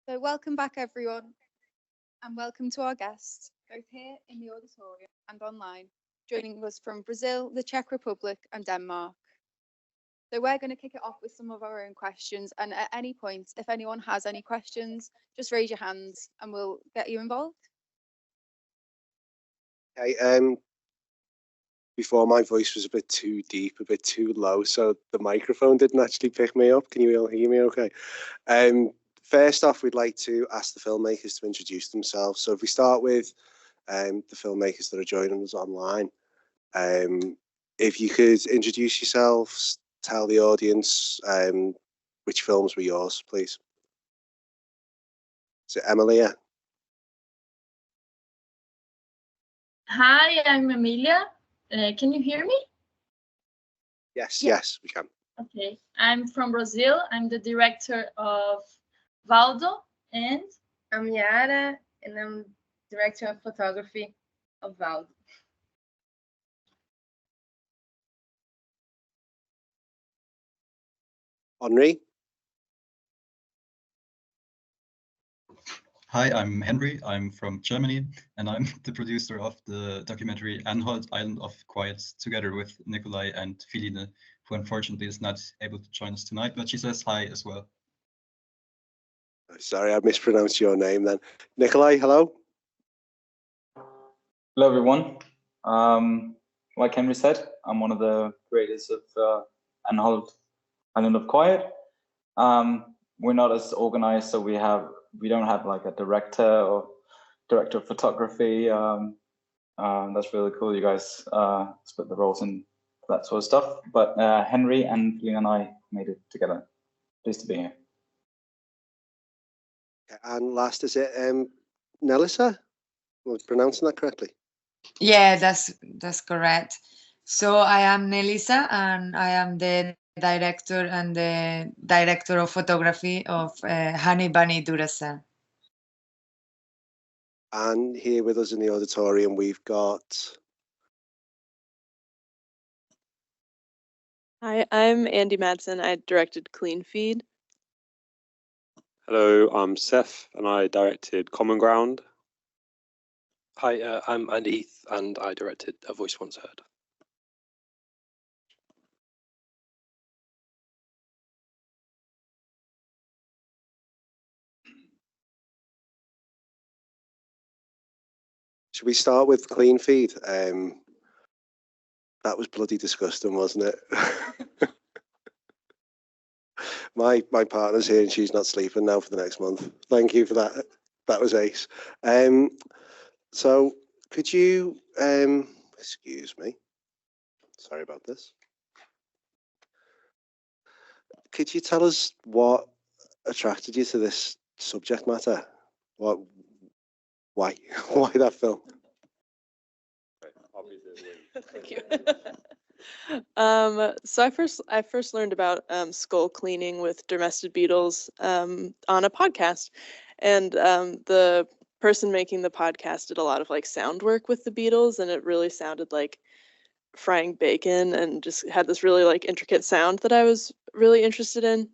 So welcome back everyone, and welcome to our guests, both here in the auditorium and online, joining us from Brazil, the Czech Republic and Denmark. So we're going to kick it off with some of our own questions, and at any point, if anyone has any questions, just raise your hands and we'll get you involved. Okay, before my voice was a bit too deep, a bit too low, so the microphone didn't actually pick me up. Can you all hear me okay? First off, we'd like to ask the filmmakers to introduce themselves. So if we start with the filmmakers that are joining us online, if you could introduce yourselves, tell the audience which films were yours, please. So Emilia. Hi, I'm Emilia. Can you hear me? Yes, yes, we can. Okay, I'm from Brazil. I'm the director of Valdo, and I'm Yara, and I'm director of photography of Valdo. Henri. Hi, I'm Henri. I'm from Germany, and I'm the producer of the documentary Anholt, Island of Kyed, together with Nikolai and Feline, who unfortunately is not able to join us tonight, but she says hi as well. Sorry, I mispronounced your name then. Nikolai, hello. Hello, everyone. Like Henri said, I'm one of the creators of Anholt, Island of Kyed. We're not as organized, so we don't have like a director or director of photography. That's really cool. You guys split the roles and that sort of stuff. But Henri and Feline and I made it together. Pleased to be here. And last, is it Melisa? Am I pronouncing that correctly? Yeah, that's correct. So I am Melisa, and I am the director and the director of photography of Bunny Duracell. And here with us in the auditorium, we've got... Hi, I'm Andie Madsen. I directed Clean Feed. Hello, I'm Seth, and I directed Common Ground. Hi, I'm Heath, and I directed A Voice Once Heard. Should we start with Clean Feed? That was bloody disgusting, wasn't it? My partner's here and she's not sleeping now for the next month. Thank you for that. That was ace. So could you, excuse me, sorry about this. Could you tell us what attracted you to this subject matter? Why that film? Thank you. So I first learned about skull cleaning with domestic beetles on a podcast, and the person making the podcast did a lot of like sound work with the beetles, and it really sounded like frying bacon, and just had this really like intricate sound that I was really interested in.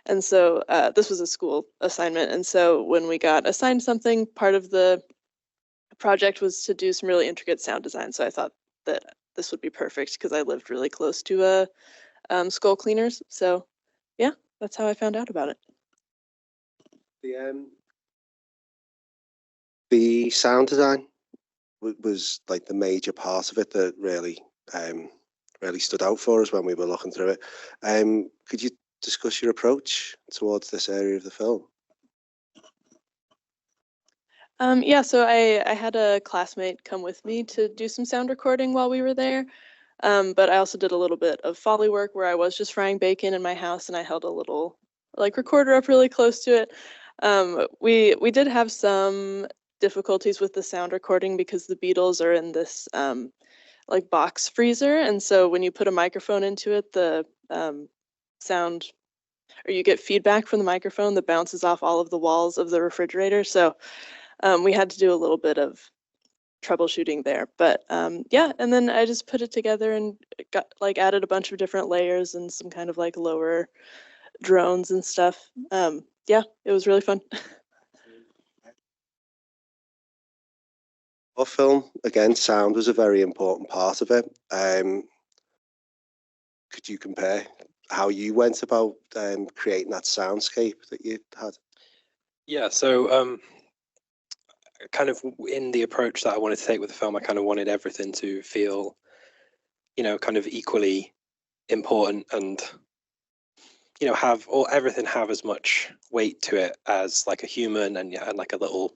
And so this was a school assignment, and so when we got assigned something, part of the project was to do some really intricate sound design. So I thought that this would be perfect because I lived really close to skull cleaners. So yeah, that's how I found out about it. The sound design was like the major part of it that really really stood out for us when we were looking through it. Could you discuss your approach towards this area of the film? Yeah, so I had a classmate come with me to do some sound recording while we were there. But I also did a little bit of Foley work where I was just frying bacon in my house, and I held a little like recorder up really close to it. We did have some difficulties with the sound recording because the beetles are in this like box freezer, and so when you put a microphone into it, the sound, or you get feedback from the microphone that bounces off all of the walls of the refrigerator. So we had to do a little bit of troubleshooting there, but yeah, and then I just put it together and got like added a bunch of different layers and some kind of like lower drones and stuff. yeah, it was really fun. Our film, again, sound was a very important part of it. Could you compare how you went about creating that soundscape that you had? Yeah, so kind of in the approach that I wanted to take with the film, I kind of wanted everything to feel, you know, kind of equally important and, you know, have everything have as much weight to it as like a human and like a little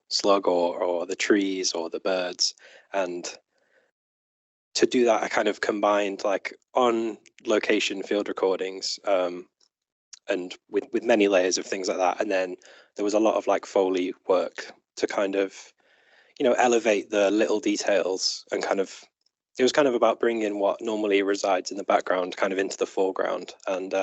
slug or the trees or the birds. And to do that, I kind of combined like on location field recordings and with many layers of things like that. And then there was a lot of like Foley work to kind of, you know, elevate the little details and kind of, it was kind of about bringing what normally resides in the background kind of into the foreground. And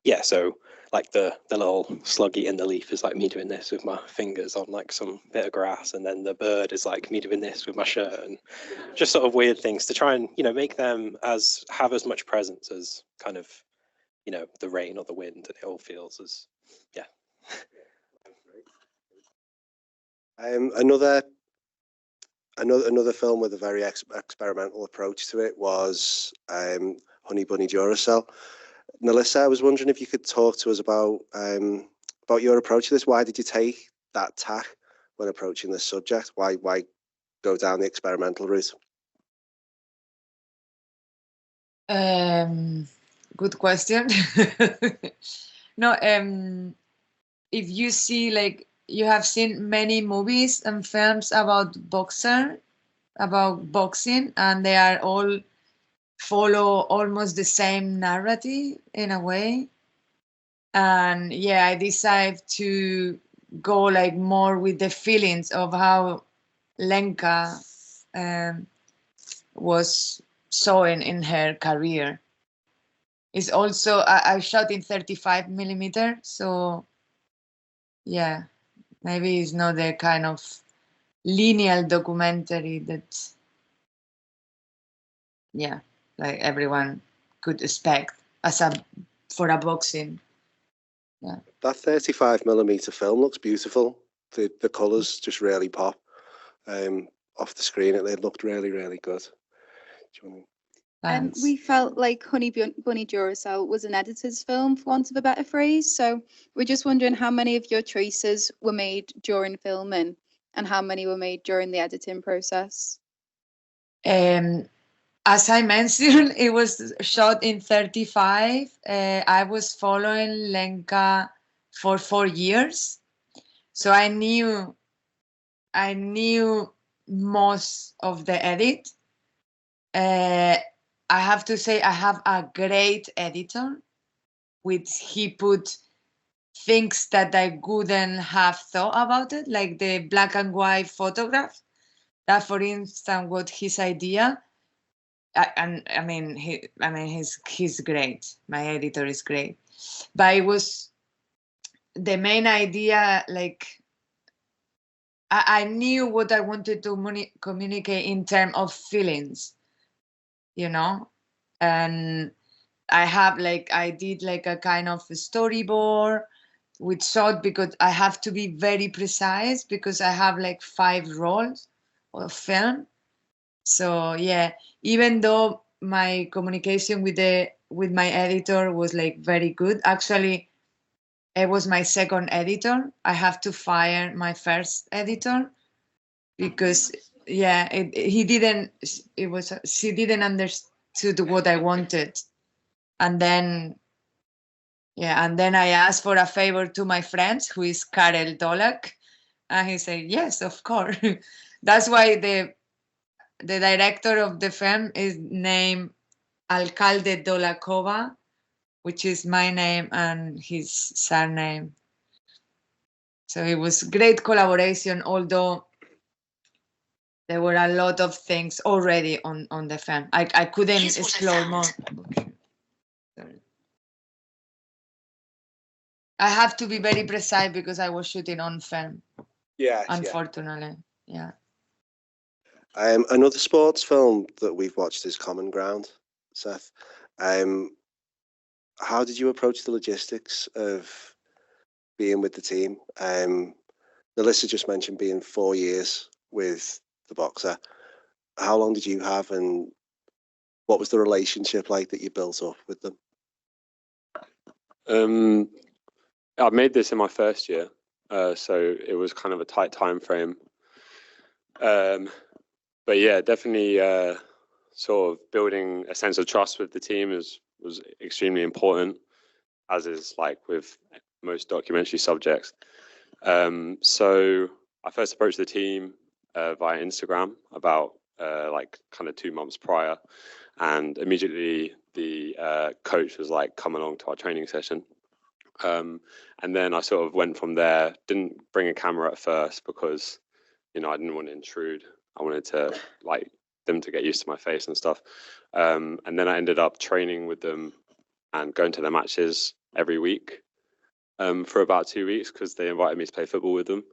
yeah, so like the little sluggy in the leaf is like me doing this with my fingers on like some bit of grass, and then the bird is like me doing this with my shirt, and just sort of weird things to try and, you know, make them have as much presence as kind of, you know, the rain or the wind, and it all feels as, yeah. Another film with a very experimental approach to it was Bunny Duracell. Melisa, I was wondering if you could talk to us about your approach to this. Why did you take that tack when approaching this subject? Why go down the experimental route? Good question. No, if you see, like, you have seen many movies and films about boxing, and they are all follow almost the same narrative in a way. And yeah, I decided to go like more with the feelings of how Lenka was showing in her career. It's also, I shot in 35mm, so yeah, maybe it's not the kind of linear documentary that, yeah, like everyone could expect for a boxing. Yeah. That 35mm film looks beautiful. The colours just really pop off the screen. It looked really, really good. We felt like Bunny Duracell was an editor's film, for want of a better phrase. So we're just wondering how many of your choices were made during filming and how many were made during the editing process. As I mentioned, it was shot in 35. I was following Lenka for 4 years, so I knew most of the edit. I have to say I have a great editor, which he put things that I wouldn't have thought about it, like the black and white photograph. That, for instance, was his idea. He's great. My editor is great, but it was the main idea. Like, I knew what I wanted to communicate in terms of feelings, you know, and I did like a kind of a storyboard with shot, because I have to be very precise because I have like 5 rolls of film. So yeah, even though my communication with my editor was like very good, actually it was my second editor. I have to fire my first editor because yeah, she didn't understood what I wanted. And then I asked for a favor to my friend, who is Karel Dolak, and he said yes, of course. That's why the director of the film is named Alcalde Dolakova, which is my name and his surname. So it was great collaboration, although there were a lot of things already on the film. I couldn't explore more. Sorry. I have to be very precise because I was shooting on film. Yeah. Unfortunately, yeah. Another sports film that we've watched is Common Ground, Seth. how did you approach the logistics of being with the team? Melisa just mentioned being 4 years with the boxer. How long did you have, and what was the relationship like that you built up with them? I made this in my first year, so it was kind of a tight time frame. But yeah, definitely sort of building a sense of trust with the team was extremely important, as is like with most documentary subjects. So I first approached the team via Instagram about like kind of 2 months prior, and immediately the coach was like, come along to our training session. And then I sort of went from there. Didn't bring a camera at first because, you know, I didn't want to intrude. I wanted to like them to get used to my face and stuff. And then I ended up training with them and going to their matches every week for about 2 weeks because they invited me to play football with them.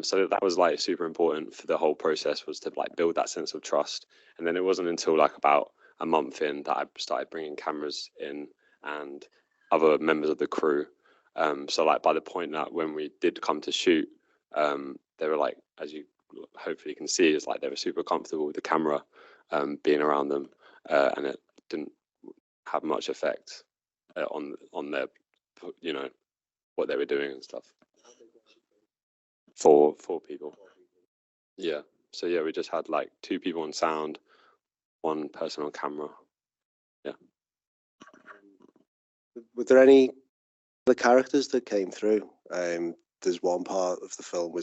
So that was like super important for the whole process, was to like build that sense of trust. And then it wasn't until like about a month in that I started bringing cameras in and other members of the crew. So like by the point that when we did come to shoot, they were like, as you hopefully can see, it's like they were super comfortable with the camera being around them, and it didn't have much effect on their, you know, what they were doing and stuff. Four people. Yeah. So yeah, we just had like 2 people on sound, 1 person on camera. Yeah. Were there any the characters that came through? There's one part of the film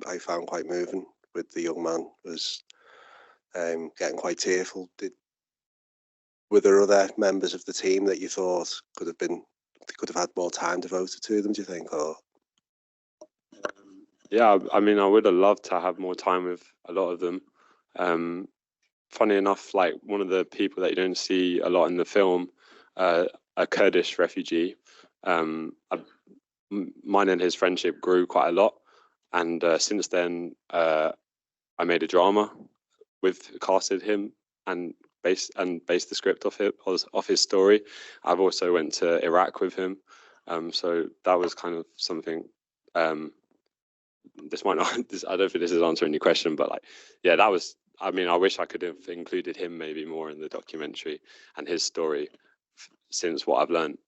I found quite moving, with the young man was getting quite tearful. Were there other members of the team that you thought could have had more time devoted to them, do you think? Or yeah, I mean, I would have loved to have more time with a lot of them. Funny enough, like one of the people that you don't see a lot in the film, a Kurdish refugee, mine and his friendship grew quite a lot. And since then, I made a drama casted him and based the script off his story. I've also went to Iraq with him, so that was kind of something. This might not. I don't think this is answering your question, but like, yeah, that was. I mean, I wish I could have included him maybe more in the documentary and his story, since what I've learned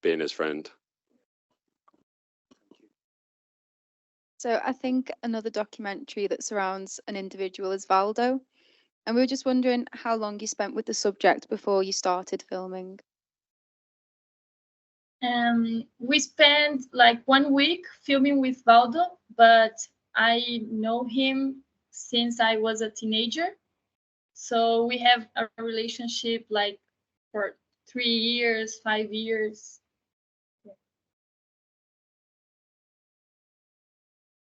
being his friend. So I think another documentary that surrounds an individual is Valdo. And we were just wondering how long you spent with the subject before you started filming. We spent like 1 week filming with Valdo, but I know him since I was a teenager. So we have a relationship like for 3 years, 5 years.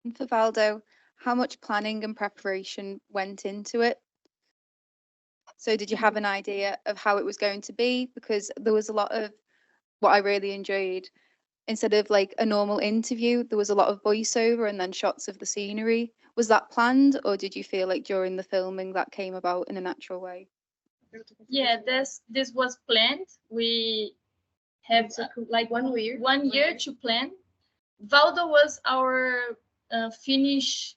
And for Valdo, how much planning and preparation went into it? So did you have an idea of how it was going to be? Because there was a lot of what I really enjoyed. Instead of like a normal interview, there was a lot of voiceover and then shots of the scenery. Was that planned, or did you feel like during the filming that came about in a natural way? Yeah, this was planned. We have like 1 year. 1 year to plan. Valdo was our Finnish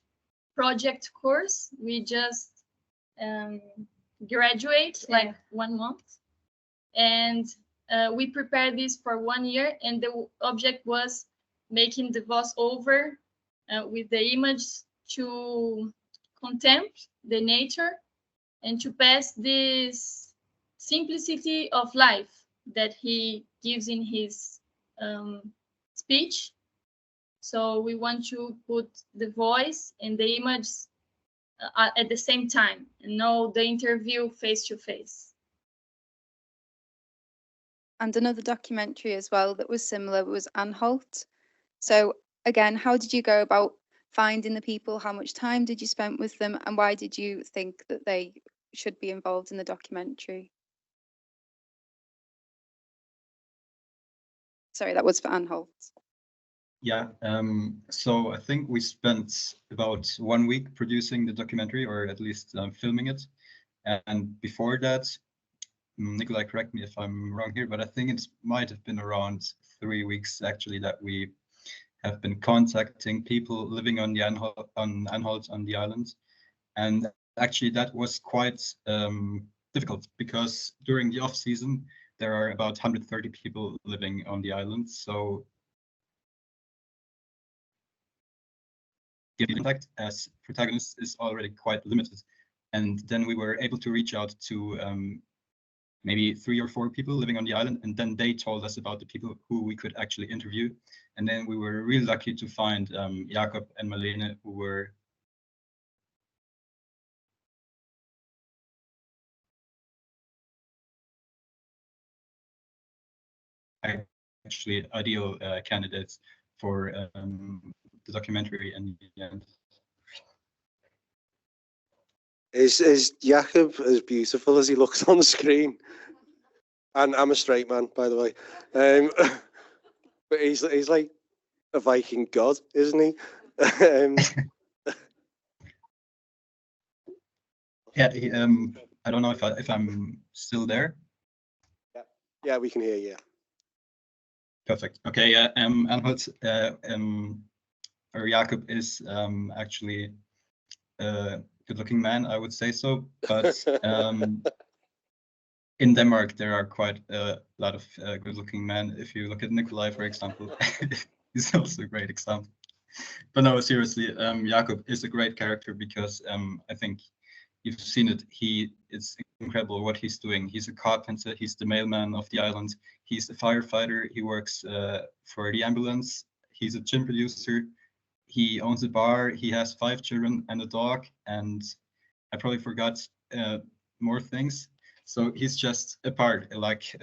project course. We just graduate like 1 month, and we prepared this for 1 year, and the object was making the voiceover with the image to contempt the nature and to pass this simplicity of life that he gives in his speech. So we want to put the voice and the image at the same time and know the interview face to face. And another documentary as well that was similar was Anholt. So again, how did you go about finding the people? How much time did you spend with them? And why did you think that they should be involved in the documentary? Sorry, that was for Anholt. Yeah, so I think we spent about 1 week producing the documentary, or at least filming it. And before that, Nikolai, correct me if I'm wrong here, but I think it might have been around 3 weeks actually that we have been contacting people living on the Anholt on the island. And actually that was quite difficult because during the off season, there are about 130 people living on the island. So the contact as protagonists is already quite limited. And then we were able to reach out to maybe 3 or 4 people living on the island, and then they told us about the people who we could actually interview. And then we were really lucky to find Jakob and Marlene, who were actually ideal candidates for the documentary in the end. Is Jakob as beautiful as he looks on the screen? And I'm a straight man, by the way. But he's like a Viking god, isn't he? Yeah, I don't know if I'm still there. Yeah, we can hear you. Perfect. Okay, yeah, Anholt, or Jakob is actually a good-looking man, I would say so. But in Denmark, there are quite a lot of good-looking men. If you look at Nikolai, for example, he's also a great example. But no, seriously, Jakob is a great character because I think you've seen it. It's incredible what he's doing. He's a carpenter. He's the mailman of the island. He's a firefighter. He works for the ambulance. He's a gym producer. He owns a bar. He has 5 children and a dog. And I probably forgot more things. So he's just a part. Like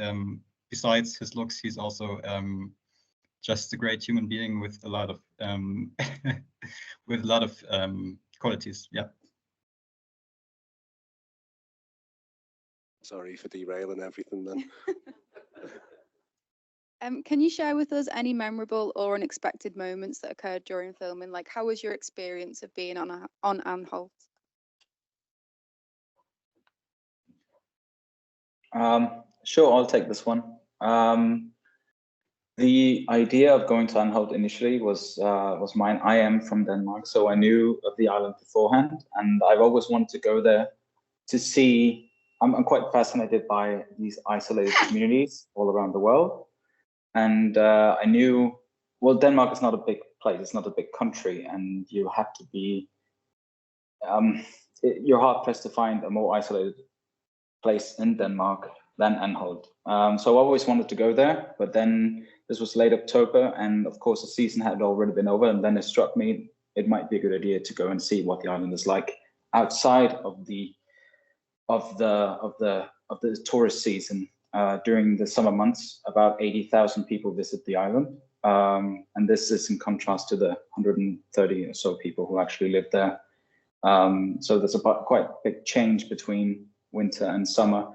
besides his looks, he's also just a great human being with a lot of qualities. Yeah. Sorry for derailing everything then. Can you share with us any memorable or unexpected moments that occurred during filming? Like, how was your experience of being on Anholt? Sure, I'll take this one. The idea of going to Anholt initially was mine. I am from Denmark, so I knew of the island beforehand, and I've always wanted to go there to see. I'm quite fascinated by these isolated communities all around the world, and I knew, well, Denmark is not a big place, it's not a big country, and you have to be, you're hard pressed to find a more isolated place in Denmark than Anholt. So I always wanted to go there, but then this was late October, and of course the season had already been over, and then it struck me it might be a good idea to go and see what the island is like outside of the tourist season. During the summer months, about 80,000 people visit the island, and this is in contrast to the 130 or so people who actually live there. So there's quite a big change between winter and summer.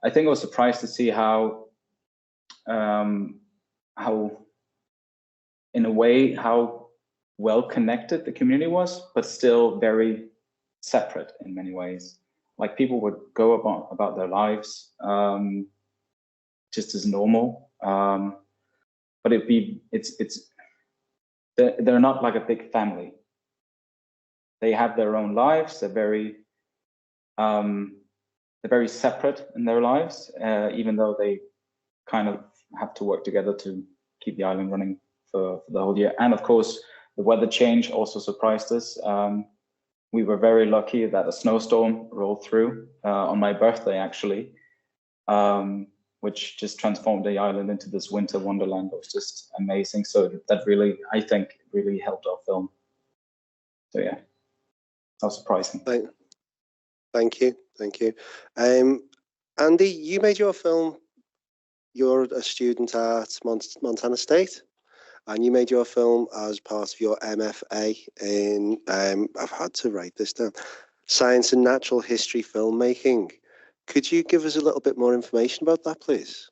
I think I was surprised to see how in a way, how well connected the community was, but still very separate in many ways. Like people would go about their lives just as normal, but they're not like a big family. They have their own lives. They're very separate in their lives, even though they kind of have to work together to keep the island running for the whole year. And of course, the weather change also surprised us. We were very lucky that a snowstorm rolled through on my birthday, actually, which just transformed the island into this winter wonderland. It was just amazing. So that really, I think, really helped our film. So yeah, that was surprising. Thank you. Andie, you made your film. You're a student at Montana State, and you made your film as part of your MFA in, I've had to write this down, Science and Natural History Filmmaking. Could you give us a little bit more information about that, please?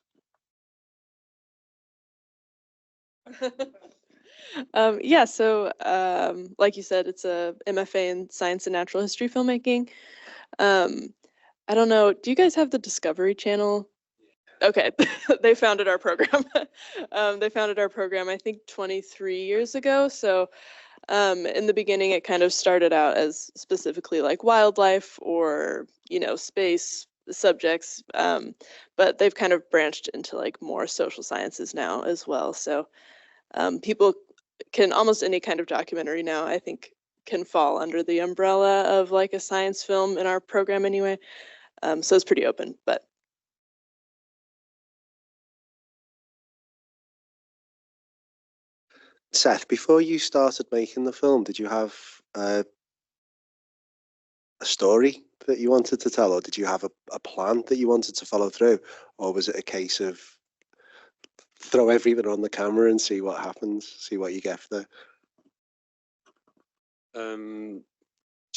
Yeah, so like you said, it's a MFA in Science and Natural History Filmmaking. I don't know, do you guys have the Discovery Channel? Okay, they founded our program. They founded our program, I think, 23 years ago. So in the beginning, it kind of started out as specifically like wildlife or, you know, space subjects. But they've kind of branched into like more social sciences now as well. So people can, almost any kind of documentary now, I think, can fall under the umbrella of like a science film in our program anyway. So it's pretty open, but. Seth, before you started making the film, did you have a story that you wanted to tell, or did you have a plan that you wanted to follow through, or was it a case of throw everything on the camera and see what happens, see what you get there? Do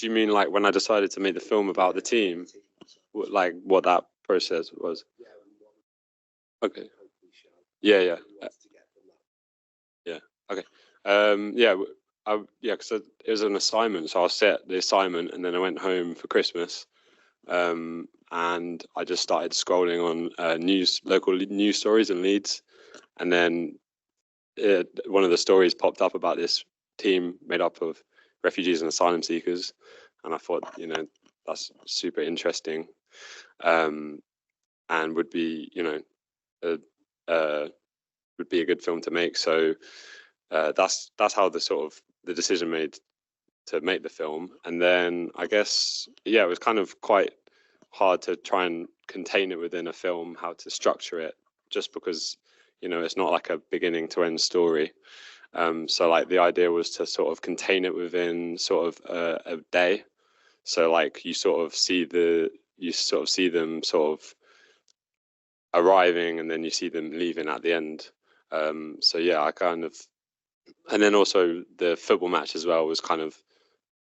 you mean like when I decided to make the film about the team, like what that process was? Okay. Yeah. Yeah. Okay. Yeah. Because it was an assignment, so I set the assignment, and then I went home for Christmas, and I just started scrolling on local news stories and leads, and then one of the stories popped up about this team made up of refugees and asylum seekers, and I thought, you know, that's super interesting, and would be, you know, would be a good film to make. So that's how the decision made to make the film. And then I guess, yeah, it was kind of quite hard to try and contain it within a film, how to structure it, just because, you know, it's not like a beginning to end story. So like the idea was to sort of contain it within sort of a day. So like you sort of see them sort of arriving, and then you see them leaving at the end. So yeah, I kind of, and then also the football match as well was kind of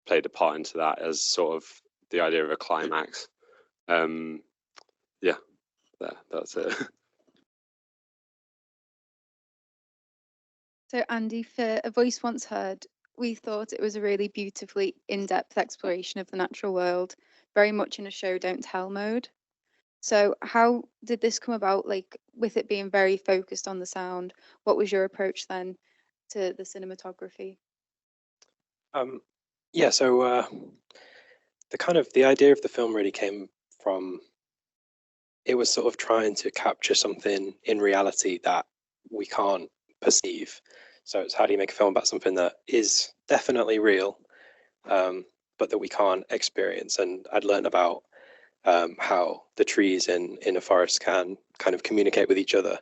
played a part into that as sort of the idea of a climax. Yeah, that's it. So Andie, for A Voice Once Heard, we thought it was a really beautifully in-depth exploration of the natural world, very much in a show don't tell mode. So how did this come about, like with it being very focused on the sound? What was your approach then to the cinematography? Yeah, so the idea of the film really came from, it was sort of trying to capture something in reality that we can't perceive. So it's how do you make a film about something that is definitely real, but that we can't experience. And I'd learned about how the trees in a forest can kind of communicate with each other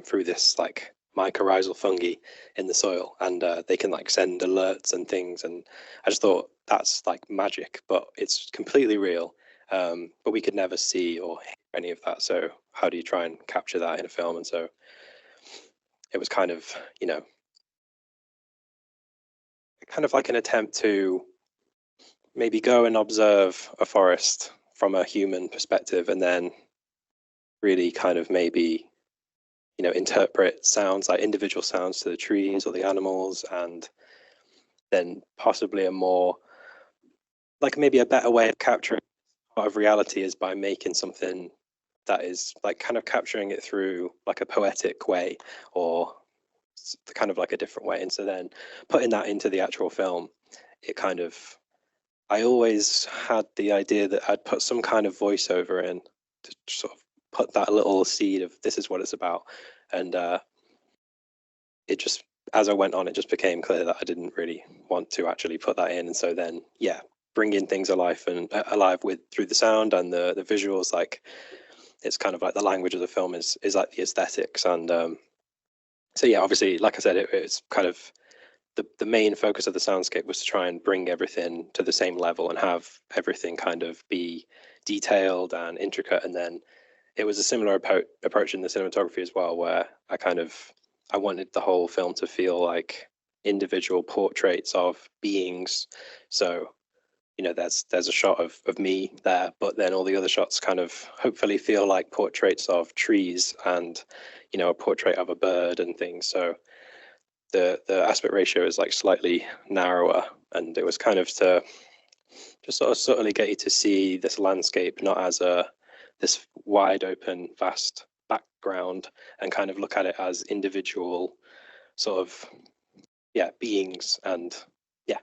through this like mycorrhizal fungi in the soil, and they can like send alerts and things. And I just thought that's like magic, but it's completely real. But we could never see or hear any of that. So how do you try and capture that in a film? And so it was kind of, you know, kind of like an attempt to maybe go and observe a forest from a human perspective, and then really kind of maybe, you know, interpret sounds, like individual sounds to the trees or the animals, and then possibly a more, like maybe a better way of capturing part of reality is by making something that is like kind of capturing it through like a poetic way, or kind of like a different way. And so then putting that into the actual film, it kind of, I always had the idea that I'd put some kind of voiceover in to sort of put that little seed of this is what it's about. And it just, as I went on, it just became clear that I didn't really want to actually put that in. And so then, yeah, bringing things alive with through the sound and the visuals, like it's kind of like the language of the film is like the aesthetics. And so yeah, obviously, like I said, it's kind of the main focus of the soundscape was to try and bring everything to the same level and have everything kind of be detailed and intricate. And then it was a similar approach in the cinematography as well, where I wanted the whole film to feel like individual portraits of beings. So, you know, there's a shot of me there, but then all the other shots kind of hopefully feel like portraits of trees and, you know, a portrait of a bird and things. So the aspect ratio is like slightly narrower, and it was kind of to just sort of subtly get you to see this landscape not as this wide open, vast background, and kind of look at it as individual sort of beings. And yeah.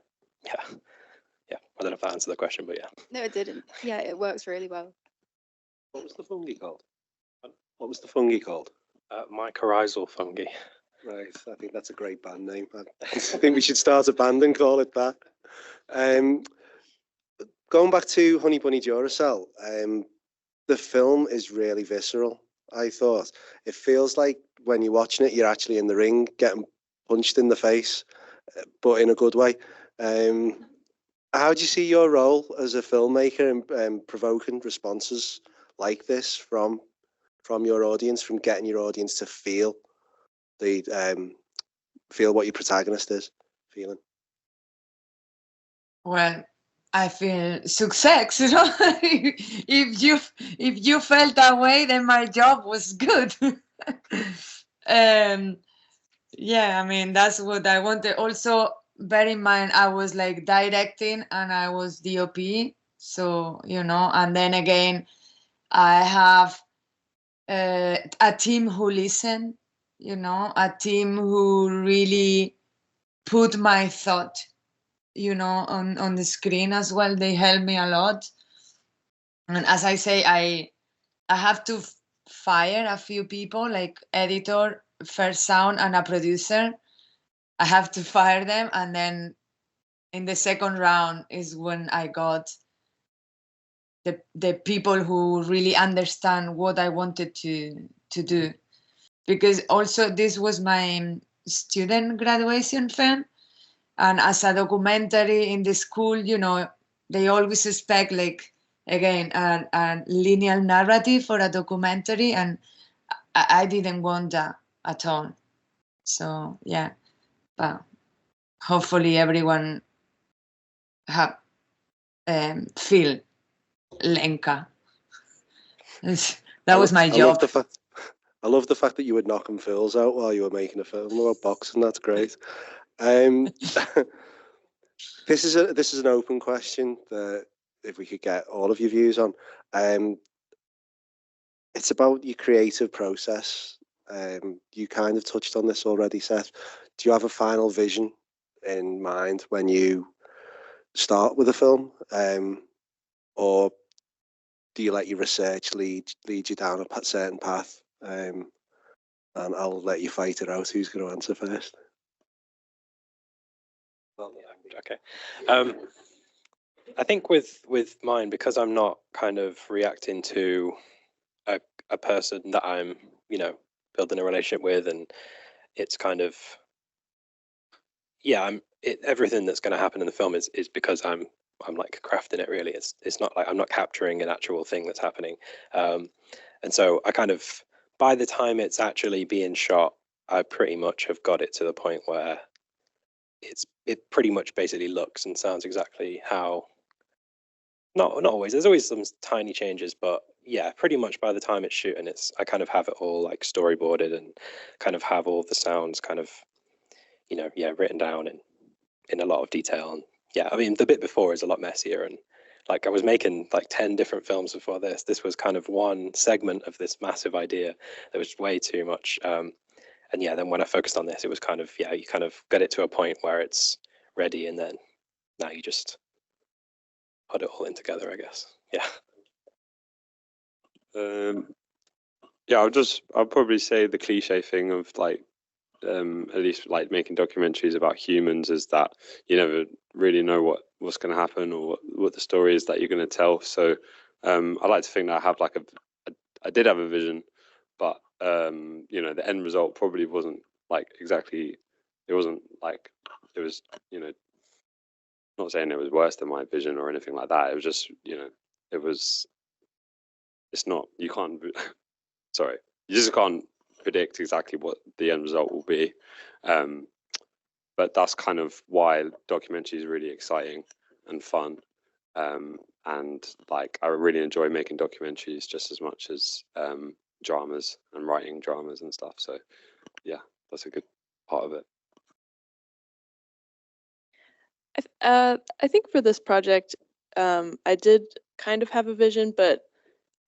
I don't know if that answered the question, but yeah. No, it didn't. Yeah, it works really well. What was the fungi called? What was the fungi called? Mycorrhizal fungi. Right, I think that's a great band name. I think we should start a band and call it that. Going back to Honey Bunny Duracell, the film is really visceral, I thought. It feels like when you're watching it, you're actually in the ring, getting punched in the face, but in a good way. How do you see your role as a filmmaker in provoking responses like this from your audience, from getting your audience to feel what your protagonist is feeling? Well, I feel success, you know. if you felt that way, then my job was good. Yeah, I mean, that's what I wanted. Also, bear in mind, I was like directing and I was DOP, so you know. And then again, I have a team who listen, you know, a team who really put my thought, you know, on the screen as well. They help me a lot. And as I say, I have to fire a few people, like editor, first sound, and a producer. I have to fire them, and then in the second round is when I got the people who really understand what I wanted to do. Because also this was my student graduation film, and as a documentary in the school, you know, they always expect, like, again, a linear narrative for a documentary, and I didn't want that at all. So yeah, but hopefully everyone have feel Lenka. That was my job. I love the fact that you were knocking fills out while you were making a film about boxing. That's great. This is an open question that if we could get all of your views on. It's about your creative process. You kind of touched on this already, Seth. Do you have a final vision in mind when you start with a film, or do you let your research lead you down a certain path? And I'll let you fight it out. Who's going to answer first? Well, yeah, okay. I think with mine, because I'm not kind of reacting to a person that I'm, you know, building a relationship with, and it's kind of, yeah, everything that's going to happen in the film is because I'm like crafting it. Really, it's not like I'm not capturing an actual thing that's happening, and so I kind of, by the time it's actually being shot, I pretty much have got it to the point where it pretty much basically looks and sounds exactly how. Not always. There's always some tiny changes, but yeah, pretty much by the time it's shooting, I kind of have it all like storyboarded and kind of have all the sounds kind of, you know, written down in a lot of detail. And yeah, I mean, the bit before is a lot messier, and like I was making like 10 different films before this. This was kind of one segment of this massive idea that was way too much. And yeah, then when I focused on this, it was kind of, you kind of get it to a point where it's ready, and then now you just put it all in together, I guess. Yeah. Yeah, I'll probably say the cliche thing of like, at least like making documentaries about humans, is that you never really know what's going to happen or what the story is that you're going to tell. So I like to think that I have like I did have a vision, but you know, the end result probably wasn't like exactly. It wasn't like it was. You know, not saying it was worse than my vision or anything like that. It was just, you know, it's not. You can't. Sorry, you just can't predict exactly what the end result will be. But that's kind of why documentary is really exciting and fun. And like I really enjoy making documentaries just as much as dramas and writing dramas and stuff. So yeah, that's a good part of it. I think for this project, I did kind of have a vision, but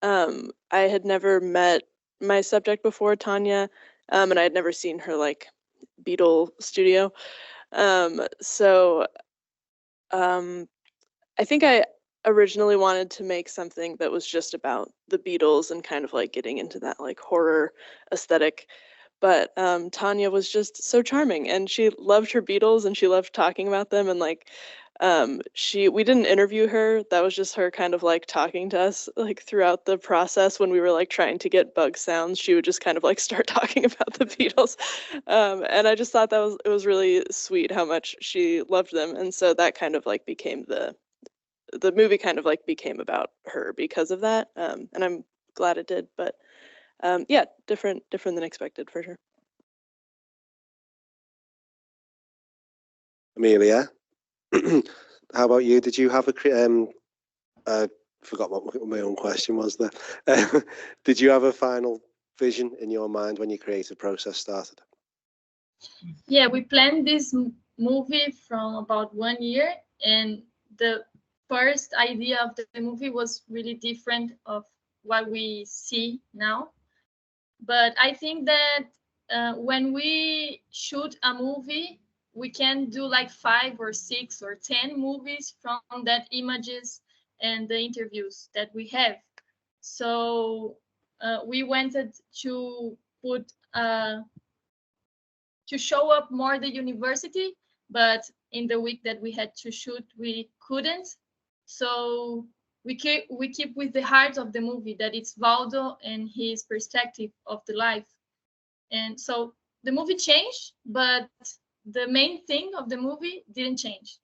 I had never met my subject before, Tanya, and I had never seen her like Beatle studio. So I think I originally wanted to make something that was just about the Beatles and kind of like getting into that like horror aesthetic. But Tanya was just so charming, and she loved her Beatles and she loved talking about them, and like we didn't interview her. That was just her kind of like talking to us like throughout the process when we were like trying to get bug sounds. She would just kind of like start talking about the Beatles. And I just thought it was really sweet how much she loved them. And so that kind of like became the movie kind of like became about her because of that. And I'm glad it did, but yeah, different than expected for sure. Emilia, how about you? Did you have forgot what my own question was there. Did you have a final vision in your mind when your creative process started? Yeah, we planned this movie from about 1 year, and the first idea of the movie was really different of what we see now. But I think that when we shoot a movie, we can do like 5 or 6 or 10 movies from that images and the interviews that we have. So we wanted to put to show up more the university, but in the week that we had to shoot, we couldn't. So we keep with the heart of the movie, that it's Valdo and his perspective of the life. And so the movie changed, but the main thing of the movie didn't change.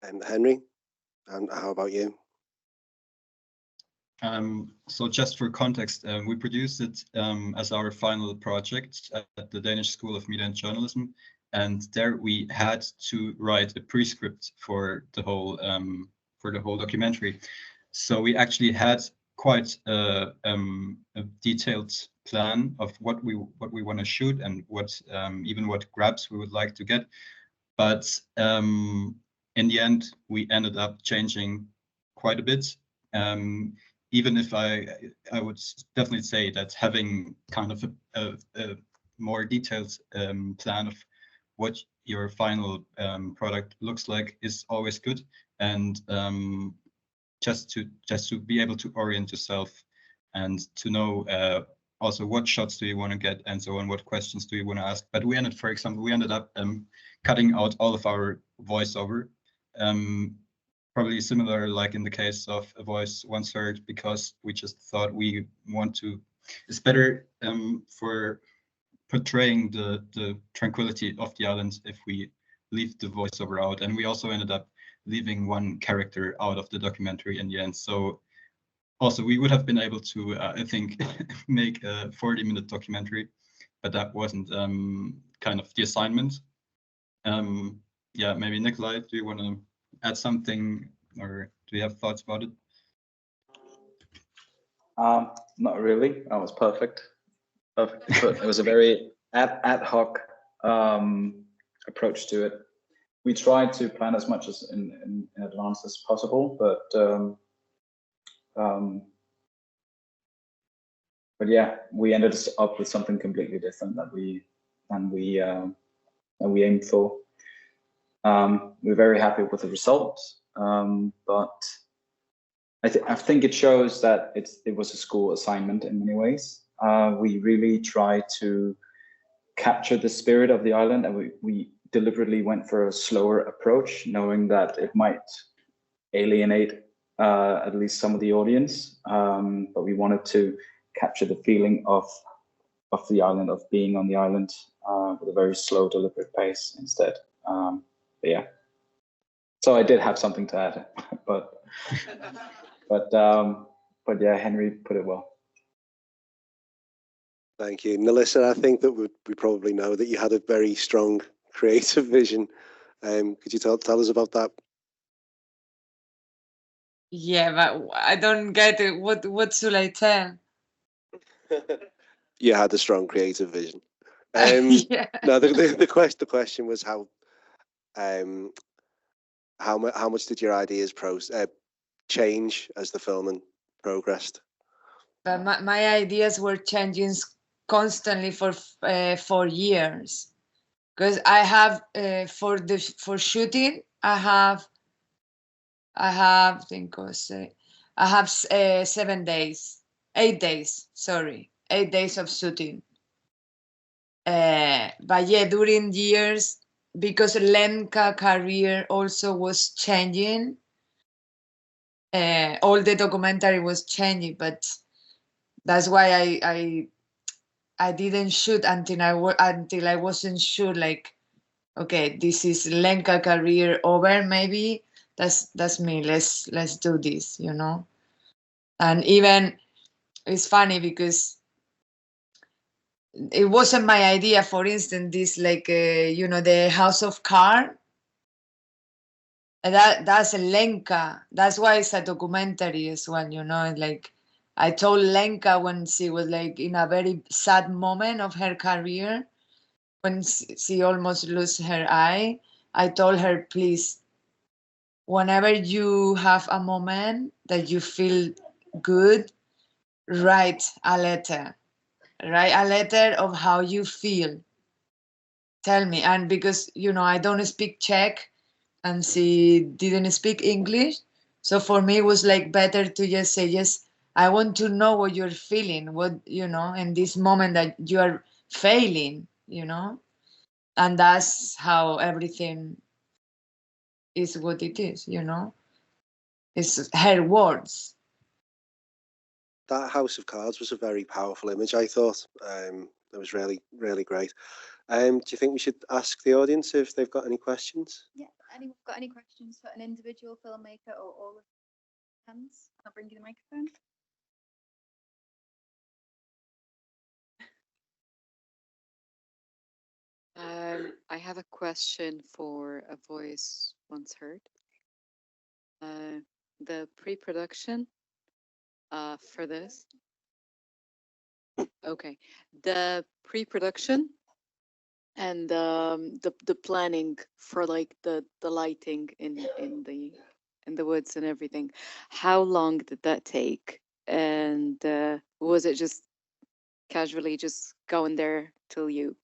And Henri, and how about you? So just for context, we produced it as our final project at the Danish School of Media and Journalism, and there we had to write a pre-script for the whole documentary. So we actually had quite a detailed plan of what we want to shoot and what even what grabs we would like to get, but in the end we ended up changing quite a bit. Even if I would definitely say that having kind of a more detailed plan of what your final product looks like is always good, and just to be able to orient yourself and to know also what shots do you want to get and so on, what questions do you want to ask. But we ended up cutting out all of our voiceover. Probably similar like in the case of A Voice Once Heard, because we just thought it's better for portraying the tranquility of the island if we leave the voiceover out. And we also ended up leaving one character out of the documentary in the end. So also we would have been able to, I think, make a 40-minute documentary, but that wasn't kind of the assignment. Yeah, maybe Nikolai, do you want to add something, or do you have thoughts about it? Not really. That was perfect. It was a very ad hoc approach to it. We tried to plan as much as in advance as possible, but yeah, we ended up with something completely different that we aimed for. We're very happy with the results, but I think it shows that it was a school assignment in many ways. We really tried to capture the spirit of the island, and we deliberately went for a slower approach, knowing that it might alienate at least some of the audience, but we wanted to capture the feeling of the island, of being on the island, with a very slow, deliberate pace instead. But yeah, so I did have something to add, but yeah, Henri put it well. Thank you. Melisa, I think that we probably know that you had a very strong creative vision. Could you tell us about that? Yeah, but I don't get it. What should I tell? You had a strong creative vision. Yeah. No, the question was how how much did your ideas change as the filming progressed? But my ideas were changing constantly for 4 years, because I have for shooting I have 7 days, 8 days, sorry, 8 days of shooting. But yeah, during years, because Lenka career also was changing, all the documentary was changing, but that's why I didn't shoot until I wasn't sure, like, okay, this is Lenka career over, maybe that's me, let's do this, you know. And even it's funny because it wasn't my idea. For instance, this, like, you know, the House of Cards, that's a Lenka. That's why it's a documentary as well, you know. Like, I told Lenka when she was like in a very sad moment of her career, when she almost lost her eye, I told her, please, whenever you have a moment that you feel good, write a letter. Write a letter of how you feel. Tell me. And because, you know, I don't speak Czech and she didn't speak English, so for me it was like better to just say, yes, I want to know what you're feeling, what, you know, in this moment that you are failing, you know. And that's how everything is what it is, you know. It's her words. That House of Cards was a very powerful image, I thought. It was really, really great. Do you think we should ask the audience if they've got any questions? Yeah, anyone got any questions for an individual filmmaker or all of hands? I'll bring you the microphone. I have a question for A Voice Once Heard. The pre-production for this. Okay, the pre-production and the planning for, like, the lighting in the woods and everything. How long did that take? And was it just casually just going there till you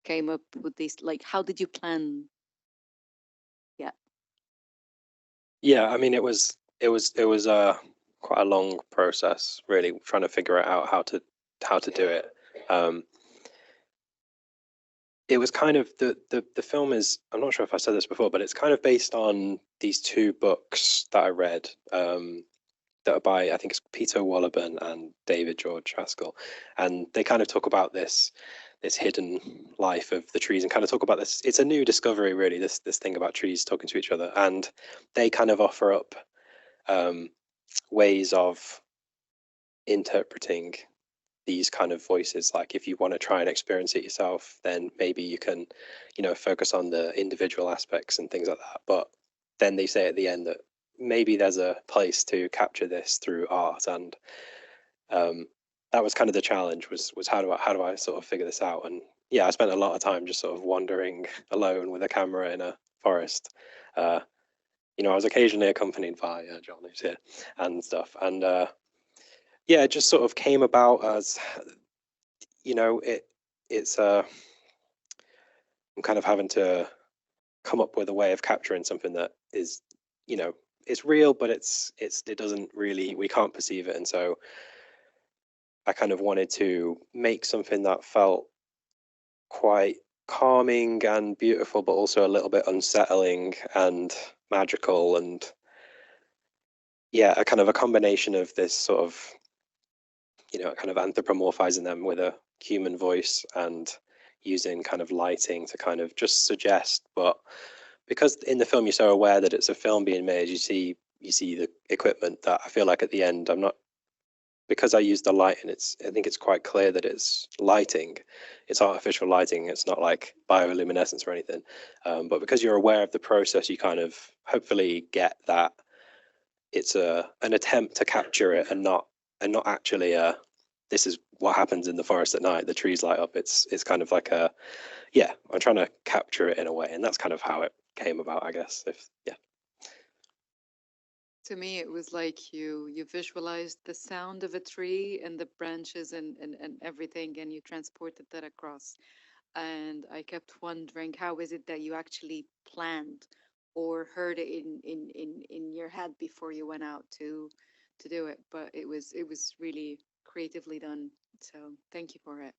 came up with these? Like, how did you plan? Yeah, I mean, it was quite a long process, really, trying to figure out how to do it. It was kind of the film is, I'm not sure if I said this before, but it's kind of based on these 2 books that I read, that are by, I think it's Peter Wolleben and David George Haskell, and they kind of talk about this hidden life of the trees, and kind of talk about this. It's a new discovery, really, this thing about trees talking to each other, and they kind of offer up ways of interpreting these kind of voices. Like, if you want to try and experience it yourself, then maybe you can, you know, focus on the individual aspects and things like that. But then they say at the end that maybe there's a place to capture this through art, and that was kind of the challenge, was how do I sort of figure this out. And yeah, I spent a lot of time just sort of wandering alone with a camera in a forest. You know, I was occasionally accompanied by John, who's here, and stuff. And yeah, it just sort of came about as, you know, it's I'm kind of having to come up with a way of capturing something that is, you know, it's real, but it doesn't really, we can't perceive it. And so I kind of wanted to make something that felt quite calming and beautiful, but also a little bit unsettling and magical, and yeah, a kind of a combination of this sort of, you know, kind of anthropomorphizing them with a human voice and using kind of lighting to kind of just suggest. But because in the film you're so aware that it's a film being made, you see the equipment, that I feel like at the end, I'm not, because I use the light, and I think it's quite clear that it's lighting, it's artificial lighting, it's not like bioluminescence or anything. But because you're aware of the process, you kind of hopefully get that it's an attempt to capture it, and not actually this is what happens in the forest at night, the trees light up. It's kind of like I'm trying to capture it in a way, and that's kind of how it came about, I guess. To me, it was like you visualized the sound of a tree and the branches and everything, and you transported that across. And I kept wondering, how is it that you actually planned or heard it in your head before you went out to do it? But it was really creatively done. So thank you for it.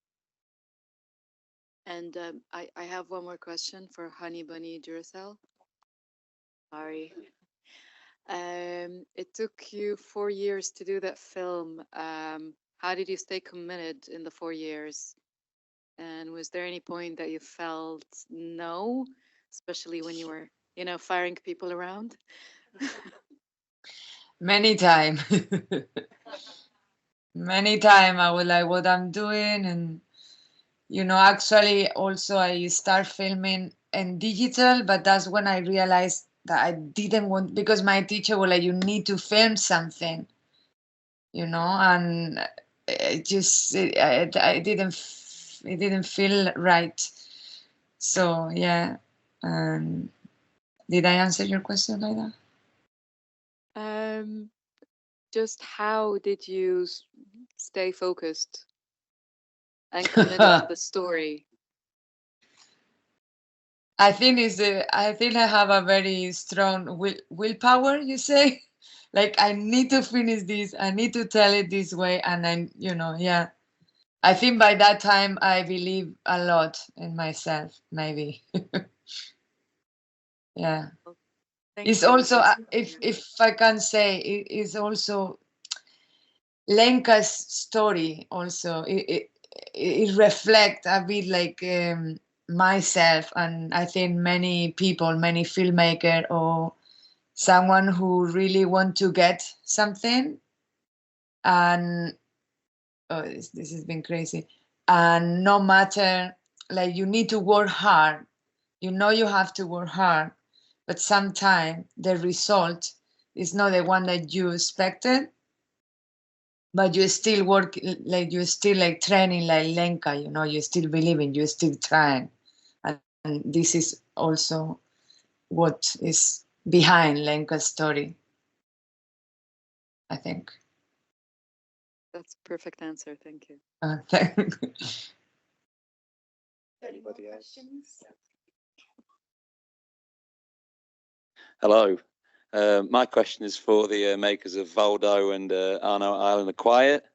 And I have one more question for Bunny Duracell. Sorry. It took you 4 years to do that film. How did you stay committed in the 4 years? And was there any point that you felt no, especially when you were, firing people around? Many time. Many time I was like, what I'm doing, and actually also I start filming in digital, but that's when I realized that I didn't want, because my teacher was like, you need to film something, and it just it didn't feel right. So yeah. Did I answer your question like that? Just how did you stay focused and committed to the story? I think I have a very strong willpower, you say. Like, I need to finish this, I need to tell it this way, and yeah. I think by that time I believe a lot in myself, maybe. Yeah. It's also, if I can say, it is also Lenka's story. Also, it reflects a bit like myself, and I think many people, many filmmakers, or someone who really want to get something, and this has been crazy, and no matter, like, you need to work hard. You have to work hard, but sometimes the result is not the one that you expected, but you still work, like, you're still like training like Lenka, you still believing, you're still trying. And this is also what is behind Lenka's story, I think. That's a perfect answer. Thank you. Anybody else? Hello. My question is for the makers of Valdo and Anholt Island of Quiet.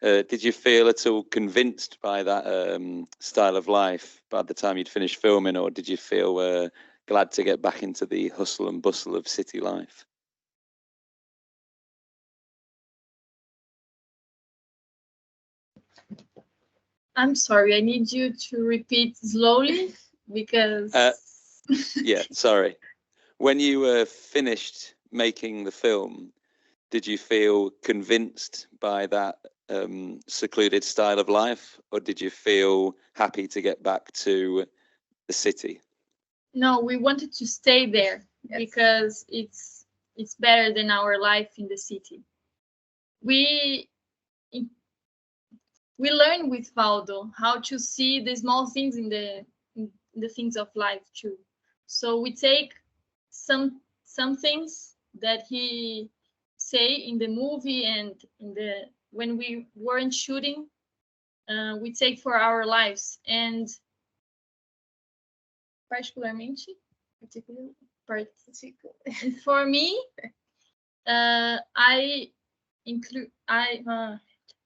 Did you feel at all convinced by that style of life by the time you'd finished filming, or did you feel glad to get back into the hustle and bustle of city life? I'm sorry, I need you to repeat slowly because... Yeah, sorry. When you finished making the film, did you feel convinced by that secluded style of life, or did you feel happy to get back to the city? No, we wanted to stay there. Yes. Because it's better than our life in the city. We learn with Valdo how to see the small things in the things of life too. So we take some things that he say in the movie and when we weren't shooting, we take for our lives. And particularmente for me,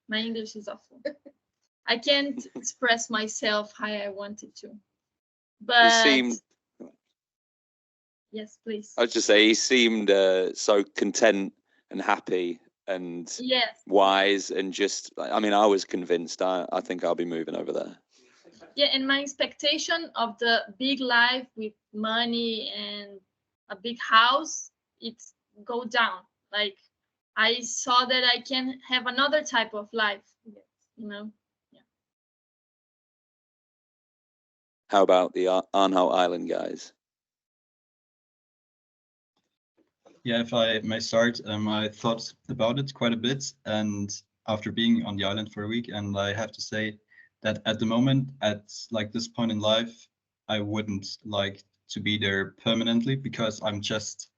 my English is awful. I can't express myself how I wanted to. But he seemed, yes, please. I was just say he seemed so content and happy and yes, wise, and just, I mean, I was convinced. I think I'll be moving over there. Yeah, and my expectation of the big life with money and a big house, it's go down. Like, I saw that I can have another type of life, Yeah. How about the Anholt Island guys? Yeah, if I may start, I thought about it quite a bit, and after being on the island for a week, and I have to say that at the moment, at like this point in life, I wouldn't like to be there permanently, because I'm just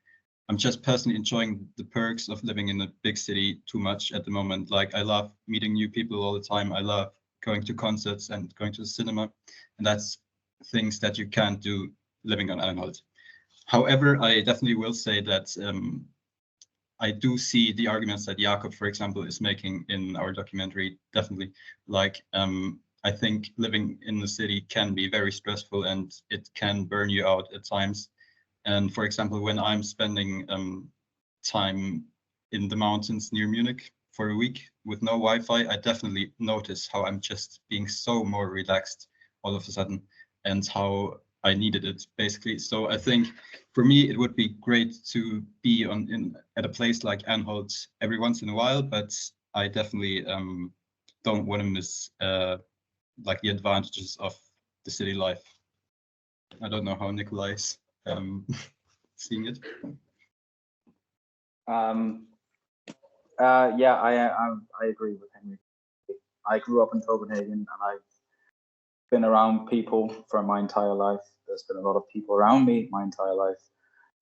personally enjoying the perks of living in a big city too much at the moment. Like, I love meeting new people all the time. I love going to concerts and going to the cinema, and that's things that you can't do living on Anholt. However, I definitely will say that I do see the arguments that Jakob, for example, is making in our documentary. Definitely, like, I think living in the city can be very stressful and it can burn you out at times. And for example, when I'm spending time in the mountains near Munich for a week with no Wi-Fi, I definitely notice how I'm just being so more relaxed all of a sudden, and how I needed it, basically. So I think for me, it would be great to be at a place like Anholt every once in a while, but I definitely don't want to miss like the advantages of the city life. I don't know how Nikolai is seeing it. Yeah, I agree with Henri. I grew up in Copenhagen, and I've been around people for my entire life. There's been a lot of people around me my entire life,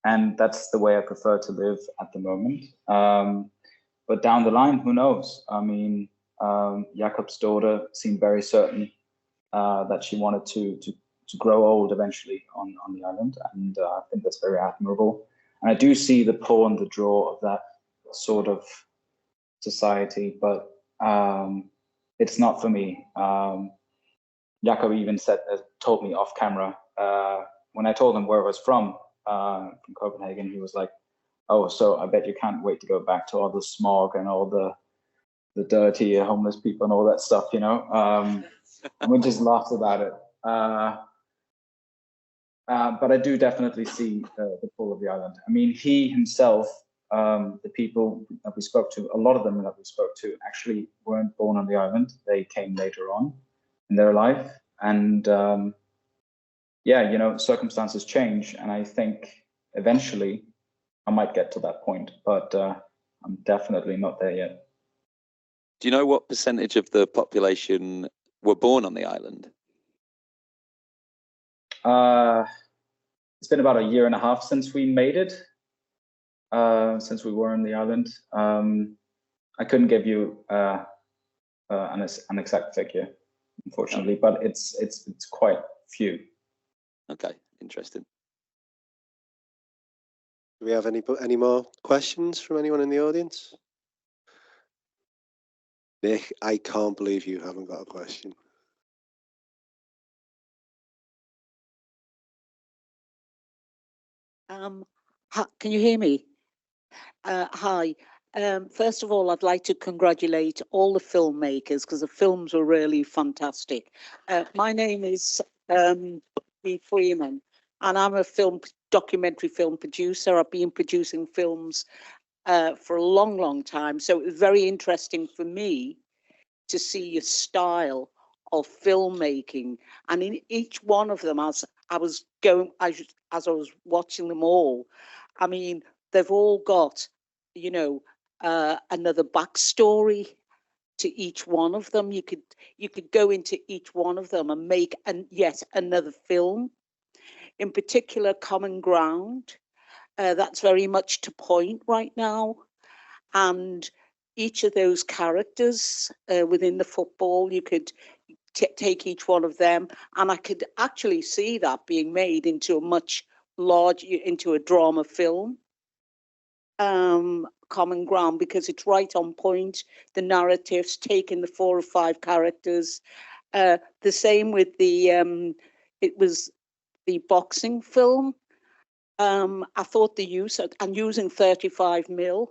and that's the way I prefer to live at the moment. But down the line, who knows? I mean, Jakob's daughter seemed very certain that she wanted to grow old eventually on the island, and I think that's very admirable. And I do see the pull and the draw of that sort of society, but it's not for me. Jakob even told me off camera when I told him where I was from Copenhagen. He was like, "Oh, so I bet you can't wait to go back to all the smog and all the dirty homeless people and all that stuff, you know." And we just laughed about it. But I do definitely see the pull of the island. I mean, he himself, the people that we spoke to, a lot of them that we spoke to actually weren't born on the island. They came later on in their life. And yeah, you know, circumstances change. And I think eventually I might get to that point, but I'm definitely not there yet. Do you know what percentage of the population were born on the island? It's been about 1.5 years since we made it, since we were on the island. I couldn't give you an exact figure, unfortunately, but it's quite few. Okay, interesting. Do we have any more questions from anyone in the audience? Nick, I can't believe you haven't got a question. Can you hear me? Hi. First of all, I'd like to congratulate all the filmmakers because the films were really fantastic. My name is Bunny Freeman, and I'm a documentary film producer. I've been producing films for a long, long time. So it was very interesting for me to see your style of filmmaking. And in each one of them, as I was watching them all, I mean, they've all got, you know, another backstory to each one of them. You could go into each one of them and make yet another film. In particular, Common Ground, that's very much to point right now. And each of those characters within the football, you could take each one of them, and I could actually see that being made into a much larger, into a drama film. Common Ground, because it's right on point. The narratives, taking the 4 or 5 characters. The same with the it was the boxing film. I thought the use of, and using 35mm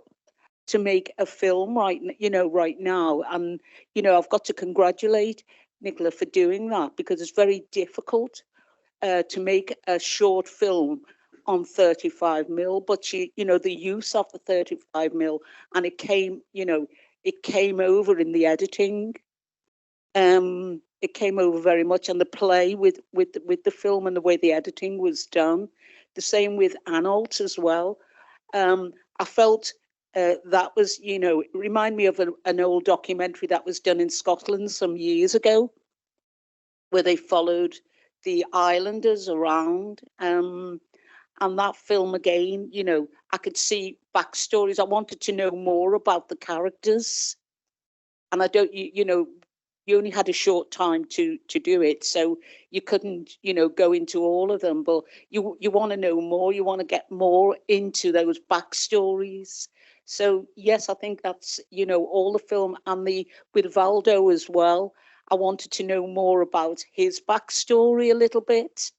to make a film right now, and I've got to congratulate Nicola for doing that, because it's very difficult to make a short film on 35mm, but the use of the 35mm, and it came over in the editing. It came over very much, and the play with the film and the way the editing was done. The same with Anholt as well. I felt that was, it reminded me of an old documentary that was done in Scotland some years ago, where they followed the islanders around. And that film again, you know, I could see backstories. I wanted to know more about the characters. And I don't, you know, you only had a short time to do it, so you couldn't, you know, go into all of them. But you want to know more. You want to get more into those backstories. So yes, I think that's, you know, all the film, and with Valdo as well. I wanted to know more about his backstory a little bit.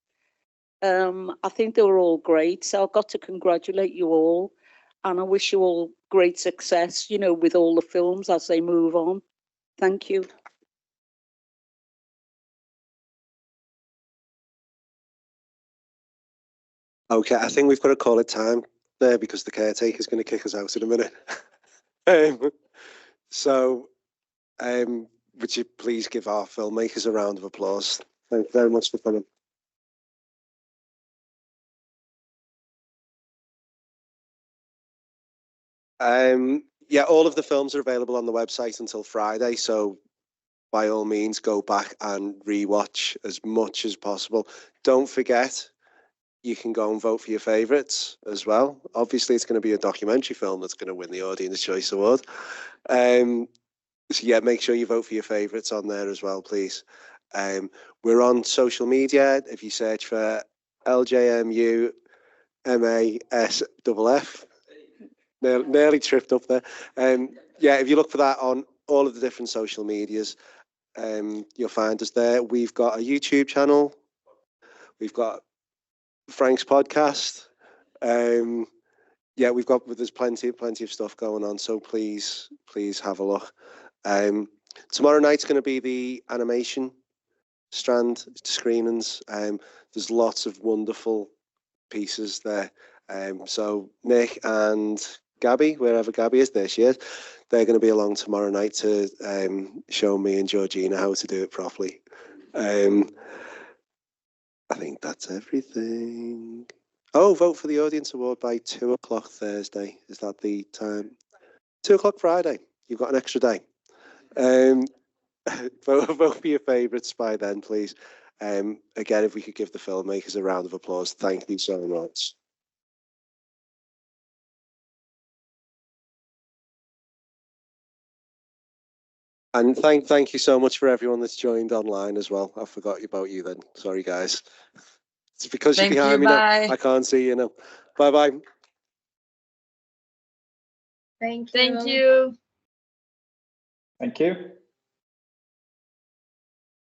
I think they were all great. So I've got to congratulate you all, and I wish you all great success, you know, with all the films as they move on. Thank you. Okay, I think we've got to call it time there because the caretaker's going to kick us out in a minute. So, would you please give our filmmakers a round of applause? Thank you very much for coming. Yeah, all of the films are available on the website until Friday, so by all means go back and rewatch as much as possible. Don't forget, you can go and vote for your favourites as well. Obviously, it's going to be a documentary film that's going to win the Audience Choice Award. So yeah, make sure you vote for your favourites on there as well, please. We're on social media. If you search for LJMU MA SFF, nearly tripped up there. Yeah, if you look for that on all of the different social medias, you'll find us there. We've got a YouTube channel. We've got Frank's podcast. Yeah, there's plenty of stuff going on. So please have a look. Tomorrow night's going to be the animation strand screenings. There's lots of wonderful pieces there. So Nick and Gabby, wherever Gabby is, there she is. They're going to be along tomorrow night to show me and Georgina how to do it properly. I think that's everything. Oh, vote for the Audience Award by 2 o'clock Thursday. Is that the time? 2 o'clock Friday. You've got an extra day. Vote for your favourites by then, please. Again, if we could give the filmmakers a round of applause. Thank you so much. And thank you so much for everyone that's joined online as well. I forgot about you then. Sorry, guys. It's because you're behind me now. I can't see you now. Bye-bye. Thank you. Thank you. Thank you.